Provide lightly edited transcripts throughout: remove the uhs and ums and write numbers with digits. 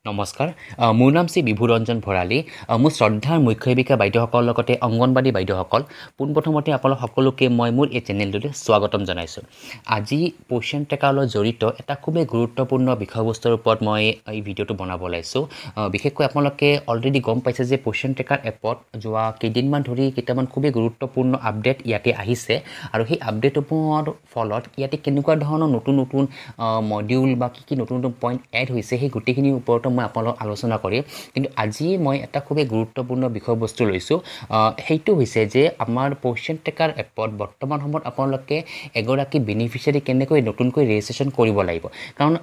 নমস্কাৰ মোৰ নাম শ্ৰী বিভুৰঞ্জন ভৰালী মোৰ শ্ৰদ্ধাৰ মুখ্য সেৱিকা বাইদেউসকলৰ লগতে অংগনবাদী বাইদেউসকল পোনপ্ৰথমতে আপোনালোক সকলোকে মই মোৰ এই চেনেলটোলৈ স্বাগতম জনাইছোঁ আজি পোষণ ট্ৰেকাৰ লগত জড়িত এটা খুবেই গুৰুত্বপূৰ্ণ বিষয়বস্তুৰ ওপৰত মই এই ভিডিঅ'টো বনাব ওলাইছোঁ বিশেষকৈ আপোনালোকে অলৰেডি গম পাইছে যে পোষণ ট্ৰেকাৰ এপত যোৱা কেইদিনমান ধৰি কেইটামান খুবেই গুৰুত্বপূৰ্ণ আপডেট ইয়াতে আহিছে আৰু সেই আপডেটসমূহৰ ফলত ইয়াতে কেনেকুৱা ধৰণৰ নতুন নতুন মডিউল বা কি নতুন নতুন পইণ্ট এড হৈছে সেই গোটেইখিনিৰ ওপৰত মই আপোনালোক আলোচনা কৰিম কিন্তু আজি মই এটা খুবেই গুৰুত্বপূৰ্ণ বিষয়বস্তু লৈছোঁ সেইটো হৈছে যে আমাৰ পোষণ ট্ৰেকাৰ এপত বৰ্তমান সময়ত আপোনালোকে এগৰাকী বেনিফিচিয়াৰী কেনেকৈ নতুনকৈ ৰেজিষ্ট্ৰেশ্যন কৰিব লাগিব কাৰণ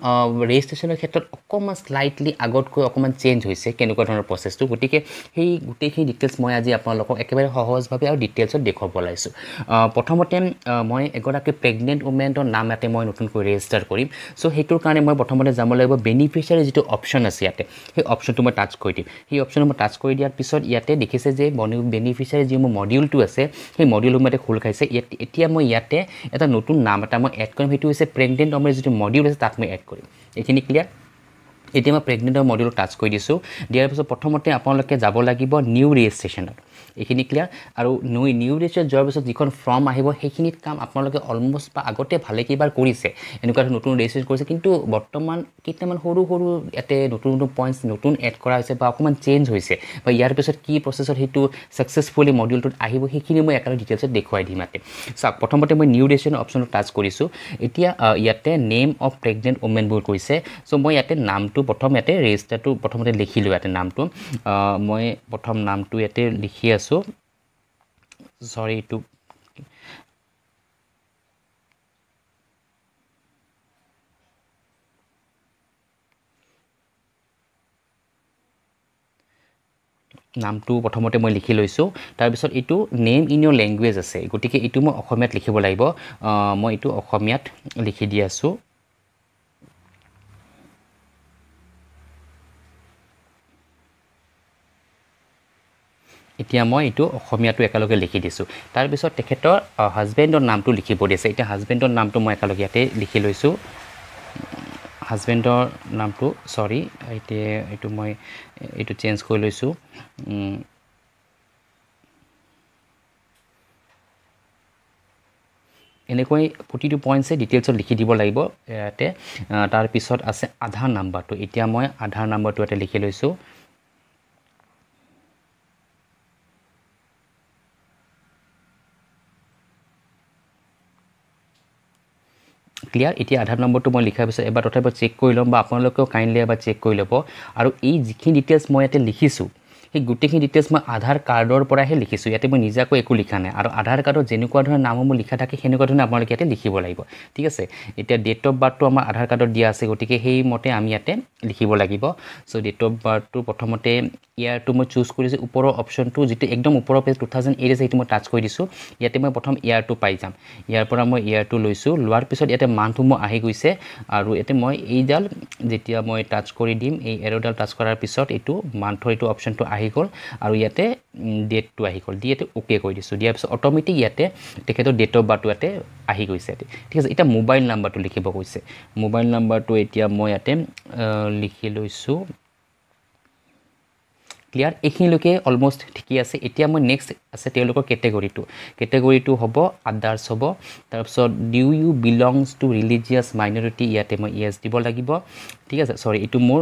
ৰেজিষ্ট্ৰেশ্যনৰ ক্ষেত্ৰত অকণমান স্লাইটলি আগতকৈ অকণমান চেঞ্জ হৈছে কেনেকুৱা ধৰণৰ প্ৰচেছটো গতিকে সেই গোটেইখিনি ডিটেইলছ মই আজি আপোনালোকক একেবাৰে সহজভাৱে আৰু ডিটেইলছত দেখুৱাব ওলাইছোঁ প্ৰথমতে মই এগৰাকী প্ৰেগনেণ্ট উমেনৰ নাম ইয়াতে মই নতুনকৈ ৰেজিষ্টাৰ কৰিম চ' সেইটোৰ কাৰণে মই প্ৰথমতে যাব লাগিব বেনিফিচিয়াৰী যিটো অপশ্যন আছে ইয়াতে সেই অপশ্যনটো মই টাচ কৰি দিম সেই অপশ্যনটো মই টাচ কৰি দিয়াৰ পিছত ইয়াতে দেখিছে যে বেনিফিচিয়াৰী যি মোৰ মডিউলটো আছে সেই মডিউলটো ইয়াতে খোল খাইছে এতিয়া মই ইয়াতে এটা নতুন নাম এটা মই এড কৰিম সেইটো হৈছে প্ৰেগনেণ্ট উমেনৰ যিটো মডিউল আছে তাক মই এড কৰিম এইখিনি ক্লিয়াৰ এতিয়া মই প্ৰেগনেণ্টৰ মডিউলটো টাচ কৰি দিছোঁ দিয়াৰ পিছত প্ৰথমতে আপোনালোকে যাব লাগিব নিউ ৰেজিষ্ট্ৰেশ্যনত এইখিনি ক্লিয়াৰ আৰু নিউ ৰেজিষ্ট্ৰেশ্যন যোৱাৰ পিছত যিখন ফৰ্ম আহিব সেইখিনিত কাম আপোনালোকে অলমষ্ট বা আগতে ভালেকেইবাৰ কৰিছে এনেকুৱা নতুন ৰেজিষ্ট্ৰেশ্যন কৰিছে কিন্তু বৰ্তমান কেইটামান সৰু সৰু ইয়াতে নতুন নতুন পইণ্টছ নতুন এড কৰা হৈছে বা অকণমান চেঞ্জ হৈছে বা ইয়াৰ পিছত কি প্ৰচেছত সেইটো ছাকচেছফুলি মডিউলটোত আহিব সেইখিনি মই একেলগে ডিটেইলছত দেখুৱাই দিম ইয়াতে চাওক প্ৰথমতে মই নিউ ৰেজিষ্ট্ৰেশ্যন অপশ্যনটো টাচ কৰিছোঁ এতিয়া ইয়াতে নেম অফ প্ৰেগনেণ্ট উমেন বুলি কৈছে চ' মই ইয়াতে নামটো প্ৰথম ইয়াতে ৰেজিষ্টাৰটো প্ৰথমতে লিখিলোঁ ইয়াতে নামটো মই প্ৰথম নামটো ইয়াতে লিখি আছোঁ চৰি এইটো নামটো প্ৰথমতে মই লিখি লৈছোঁ তাৰপিছত এইটো নেম ইন ইয়ৰ লেংগুৱেজ আছে গতিকে এইটো মই অসমীয়াত লিখিব লাগিব মই এইটো অসমীয়াত লিখি দি আছোঁ এতিয়া মই এইটো অসমীয়াটো একেলগে লিখি দিছোঁ তাৰপিছত তেখেতৰ হাজবেণ্ডৰ নামটো লিখিব দিছে এতিয়া হাজবেণ্ডৰ নামটো মই একেলগে ইয়াতে লিখি লৈছোঁ হাজবেণ্ডৰ নামটো চৰি এতিয়া এইটো মই এইটো চেঞ্জ কৰি লৈছোঁ এনেকৈ প্ৰতিটো পইণ্টছে ডিটেইলছত লিখি দিব লাগিব ইয়াতে তাৰপিছত আছে আধাৰ নাম্বাৰটো এতিয়া মই আধাৰ নাম্বাৰটো ইয়াতে লিখি লৈছোঁ ক্লিয়াৰ এতিয়া আধাৰ নম্বৰটো মই লিখাৰ পিছত এবাৰ তথাপিও চেক কৰি ল'ম বা আপোনালোকেও কাইণ্ডলি এবাৰ চেক কৰি ল'ব আৰু এই যিখিনি ডিটেইলছ মই ইয়াতে লিখিছোঁ সেই গোটেইখিনি ডিটেইলছ মই আধাৰ কাৰ্ডৰ পৰাহে লিখিছোঁ ইয়াতে মই নিজাকৈ একো লিখা নাই আৰু আধাৰ কাৰ্ডত যেনেকুৱা ধৰণৰ নামসমূহ লিখা থাকে সেনেকুৱা ধৰণে আপোনালোকে ইয়াতে লিখিব লাগিব ঠিক আছে এতিয়া ডেট অফ বাৰ্থটো আমাৰ আধাৰ কাৰ্ডত দিয়া আছে গতিকে সেইমতে আমি ইয়াতে লিখিব লাগিব চ' ডেট অফ বাৰ্থটো প্ৰথমতে ইয়াৰটো মই চুজ কৰিছোঁ ওপৰৰ অপশ্যনটো যিটো একদম ওপৰৰ পেজ 2008 আছে সেইটো মই টাচ কৰি দিছোঁ ইয়াতে মই প্ৰথম ইয়াৰটো পাই যাম ইয়াৰ পৰা মই ইয়াৰটো লৈছোঁ লোৱাৰ পিছত ইয়াতে মান্থসমূহ আহি গৈছে আৰু ইয়াতে মই এইডাল যেতিয়া মই টাচ কৰি দিম এই এৰ'ডাল টাচ কৰাৰ পিছত এইটো মান্থৰ এইটো অপশ্যনটো আহি গ'ল আৰু ইয়াতে ডেটটো আহি গ'ল দি ইয়াতে অ'কে কৰি দিছোঁ দিয়াৰ পিছত অট'মেটিক ইয়াতে তেখেতৰ ডেট অফ বাৰ্থটো ইয়াতে আহি গৈছে ঠিক আছে এতিয়া মোবাইল নাম্বাৰটো লিখিব কৈছে মোবাইল নাম্বাৰটো এতিয়া মই ইয়াতে লিখি লৈছোঁ ক্লিয়াৰ এইখিনিলৈকে অলমষ্ট ঠিকেই আছে এতিয়া মই নেক্সট আছে তেওঁলোকৰ কেটেগৰীটো হ'ব আদাৰ্ছ হ'ব তাৰপিছত do you belongs two religious minority ইয়াতে মই ইয়েছ দিব লাগিব ঠিক আছে চৰি এইটো মোৰ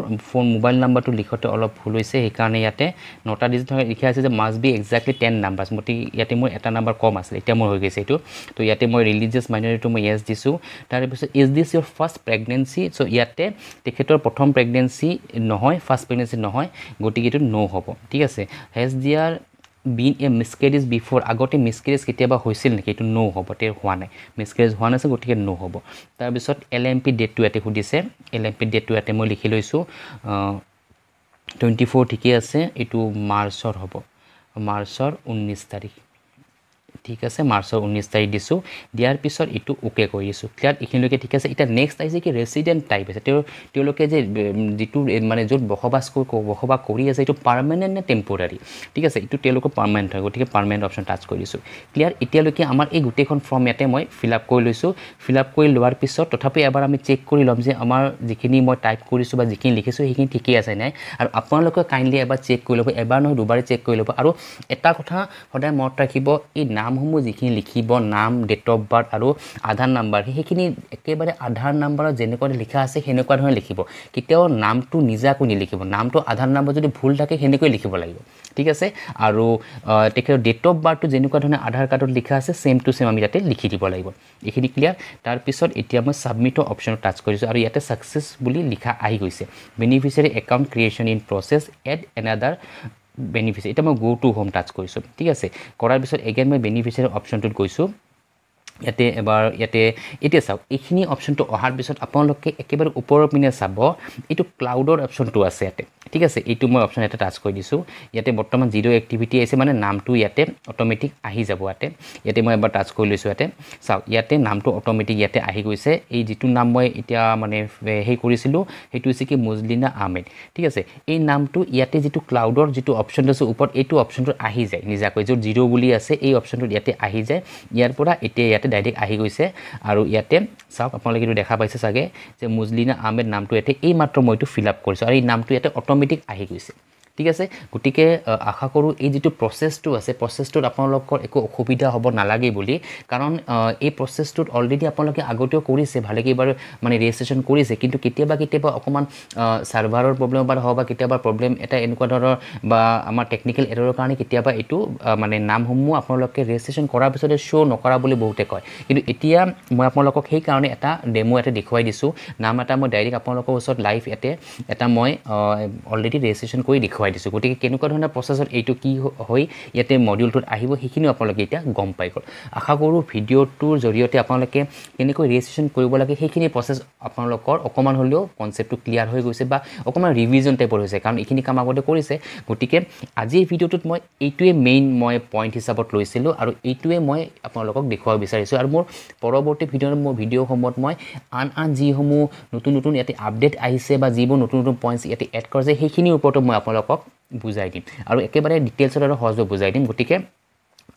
মোবাইল নাম্বাৰটো লিখোঁতে অলপ ভুল হৈছে সেইকাৰণে ইয়াতে 9টা ডিজিট লিখা আছে যে মাষ্ট বি এক্সাক্টলি 10 নাম্বাৰছ ইয়াতে মোৰ এটা নাম্বাৰ কম আছিলে এতিয়া মোৰ হৈ গৈছে এইটো তো ইয়াতে মই ৰিলিজিয়াছ মাইনৰিটিটো মই ইয়েছ দিছোঁ তাৰপিছত is this your first pregnancy so' ইয়াতে তেখেতৰ প্ৰথম প্ৰেগনেঞ্চি নহয় ফাৰ্ষ্ট প্ৰেগনেঞ্চি নহয় গতিকে এইটো ন' হ'ব ঠিক আছে হেজ দিয়াৰ বিন এ মিছকেৰেজ বিফ'ৰ আগতে মিছকেৰেজ কেতিয়াবা হৈছিল নেকি এইটো ন' হ'ব তেওঁ হোৱা নাই মিছকেৰেজ হোৱা নাছিল গতিকে ন' হ'ব তাৰপিছত LMP ডেটটো ইয়াতে সুধিছে LMP ডেটটো ইয়াতে মই লিখি লৈছোঁ 24 ঠিকেই আছে এইটো মাৰ্চৰ হ'ব মাৰ্চৰ 19 তাৰিখ ঠিক আছে মাৰ্চৰ 19 তাৰিখ দিছোঁ দিয়াৰ পিছত এইটো ওকে কৰি দিছোঁ ক্লিয়াৰ এইখিনিলৈকে ঠিক আছে এতিয়া নেক্সট আহিছে কি ৰেচিডেণ্ট টাইপ আছে তেওঁলোকে যে যিটো মানে য'ত বসবাস কৰি আছে এইটো পাৰ্মানেণ্ট নে টেম্পৰাৰী ঠিক আছে এইটো তেওঁলোকৰ পাৰ্মানেণ্ট হয় গতিকে পাৰ্মানেণ্ট অপশ্যন টাচ কৰি দিছোঁ ক্লিয়াৰ এতিয়ালৈকে আমাৰ এই গোটেইখন ফৰ্ম ইয়াতে মই ফিল আপ কৰি লৈছোঁ ফিল আপ কৰি লোৱাৰ পিছত তথাপি এবাৰ আমি চেক কৰি ল'ম যে আমাৰ যিখিনি মই টাইপ কৰিছোঁ বা যিখিনি লিখিছোঁ সেইখিনি ঠিকেই আছে নাই আৰু আপোনালোকে কাইণ্ডলি এবাৰ চেক কৰি ল'ব এবাৰ নহয় দুবাৰে চেক কৰি ল'ব আৰু এটা কথা সদায় মনত ৰাখিব এই নামসমূহ যিখিনি লিখিব নাম ডেট অফ বাৰ্থ আৰু আধাৰ নাম্বাৰ সেইখিনি একেবাৰে আধাৰ নাম্বাৰত যেনেকুৱা লিখা আছে সেনেকুৱা ধৰণে লিখিব কেতিয়াও নামটো নিজাকৈ নিলিখিব নামটো আধাৰ নাম্বাৰ যদি ভুল থাকে সেনেকৈ লিখিব লাগিব ঠিক আছে আৰু তেখেতৰ ডেট অফ বাৰ্থটো যেনেকুৱা ধৰণে আধাৰ কাৰ্ডত লিখা আছে ছেম টু ছেম আমি ইয়াতে লিখি দিব লাগিব এইখিনি ক্লিয়াৰ তাৰপিছত এতিয়া মই ছাবমিটৰ অপশ্যনত টাচ কৰিছোঁ আৰু ইয়াতে ছাকচেছ বুলি লিখা আহি গৈছে beneficiary account creation in process add another beneficiary এতিয়া মই গো টু হোম টাচ কৰিছোঁ ঠিক আছে কৰাৰ পিছত এগেইন মই বেনিফিচিয়াৰী অপশ্যনটোত গৈছোঁ ইয়াতে এবাৰ ইয়াতে এতিয়া চাওক এইখিনি অপশ্যনটো অহাৰ পিছত আপোনালোকে একেবাৰে ওপৰৰ পিনে চাব এইটো ক্লাউডৰ অপশ্যনটো আছে ইয়াতে ঠিক আছে এইটো মই অপশ্যন এটা টাচ কৰি দিছোঁ ইয়াতে বৰ্তমান জিৰ' এক্টিভিটি আহিছে মানে নামটো ইয়াতে অট'মেটিক আহি যাব ইয়াতে মই এবাৰ টাচ কৰি লৈছোঁ ইয়াতে চাওক ইয়াতে নামটো অট'মেটিক ইয়াতে আহি গৈছে এই যিটো নাম মই এতিয়া মানে সেই কৰিছিলোঁ সেইটো হৈছে কি মজলিনা আহমেদ ঠিক আছে এই নামটো ইয়াতে যিটো ক্লাউডৰ যিটো অপশ্যনটো আছে ওপৰত এইটো অপশ্যনটো আহি যায় নিজাকৈ য'ত জিৰ' বুলি আছে এই অপশ্যনটোত ইয়াতে আহি যায় ইয়াৰ পৰা এতিয়া ইয়াতে ডাইৰেক্ট আহি গৈছে আৰু ইয়াতে চাওক আপোনালোকে এইটো দেখা পাইছে চাগে যে মজলিনা আহমেদ নামটো ইয়াতে এই মাত্ৰ মই এইটো ফিল আপ কৰিছোঁ আৰু এই নামটো ইয়াতে অট'মেটিক আহি গৈছে ঠিক আছে গতিকে আশা কৰোঁ এই যিটো প্ৰচেছটো আছে প্ৰচেছটোত আপোনালোকৰ একো অসুবিধা হ'ব নালাগে বুলি কাৰণ এই প্ৰচেছটোত অলৰেডি আপোনালোকে আগতেও কৰিছে ভালেকেইবাৰ মানে ৰেজিষ্ট্ৰেশ্যন কৰিছে কিন্তু কেতিয়াবা অকণমান ছাৰ্ভাৰৰ প্ৰব্লেম বা হওক বা কেতিয়াবা প্ৰব্লেম এটা এনেকুৱা ধৰণৰ বা আমাৰ টেকনিকেল এৰৰৰ কাৰণে কেতিয়াবা এইটো মানে নামসমূহ আপোনালোকে ৰেজিষ্ট্ৰেশ্যন কৰাৰ পিছতে শ্ব' নকৰা বুলি বহুতে কয় কিন্তু এতিয়া মই আপোনালোকক সেইকাৰণে এটা ডেমো এটা দেখুৱাই দিছোঁ নাম এটা মই ডাইৰেক্ট আপোনালোকৰ ওচৰত লাইভ এটা মই অলৰেডি ৰেজিষ্ট্ৰেশ্যন কৰি দেখুৱাই দিছোঁ গতিকে কেনেকুৱা ধৰণৰ প্ৰচেছত এইটো কি হৈ ইয়াতে মডিউলটোত আহিব সেইখিনিও আপোনালোকে এতিয়া গম পাই গ'ল আশা কৰোঁ ভিডিঅ'টোৰ জৰিয়তে আপোনালোকে কেনেকৈ ৰেজিষ্ট্ৰেশ্যন কৰিব লাগে সেইখিনি প্ৰচেছ আপোনালোকৰ অকণমান হ'লেও কনচেপ্টটো ক্লিয়াৰ হৈ গৈছে বা অকণমান ৰিভিজন টাইপৰ হৈছে কাৰণ এইখিনি কাম আগতে কৰিছে গতিকে আজিৰ ভিডিঅ'টোত মই এইটোৱে মেইন মই পইণ্ট হিচাপত লৈছিলোঁ আৰু এইটোৱে মই আপোনালোকক দেখুৱাব বিচাৰিছোঁ আৰু মোৰ পৰৱৰ্তী ভিডিঅ'সমূহত মই আন যিসমূহ নতুন ইয়াতে আপডেট আহিছে বা যিবোৰ নতুন পইণ্টছ ইয়াতে এড কৰিছে সেইখিনিৰ ওপৰতো মই আপোনালোকক বুজাই দিম আৰু একেবাৰে ডিটেইলছত আৰু সহজে বুজাই দিম গতিকে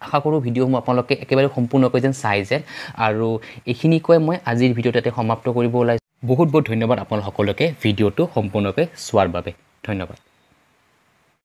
আশা কৰোঁ ভিডিঅ'সমূহ আপোনালোকে একেবাৰে সম্পূৰ্ণকৈ যেন চাই যেন আৰু এইখিনি কৈ মই আজিৰ ভিডিঅ'টো ইয়াতে সমাপ্ত কৰিব ওলাইছোঁ বহুত ধন্যবাদ আপোনালোক সকলোকে ভিডিঅ'টো সম্পূৰ্ণকৈ চোৱাৰ বাবে ধন্যবাদ